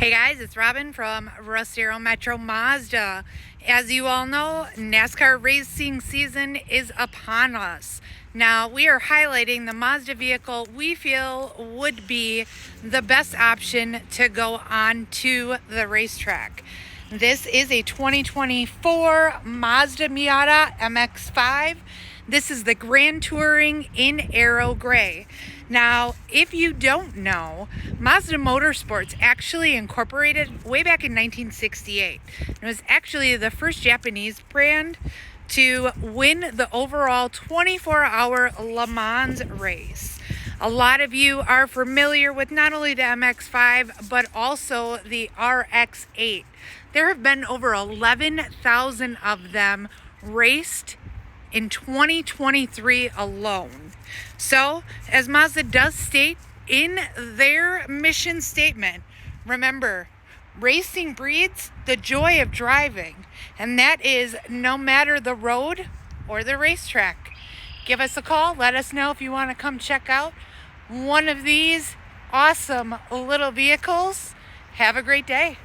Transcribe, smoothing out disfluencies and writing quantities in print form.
Hey guys, it's Robyn from Russ Darrow Metro Mazda. As you all know, NASCAR racing season is upon us. Now, we are highlighting the Mazda vehicle we feel would be the best option to go on to the racetrack. This is a 2024 Mazda Miata MX-5. This is the Grand Touring in Aero Gray. Now, if you don't know, Mazda Motorsports actually incorporated way back in 1968. It was actually the first Japanese brand to win the overall 24-hour Le Mans race. A lot of you are familiar with not only the MX-5, but also the RX-8. There have been over 11,000 of them raced in 2023 alone. So, as Mazda does state in their mission statement, remember, racing breeds the joy of driving, and that is no matter the road or the racetrack. Give us a call. Let us know if you want to come check out one of these awesome little vehicles. Have a great day.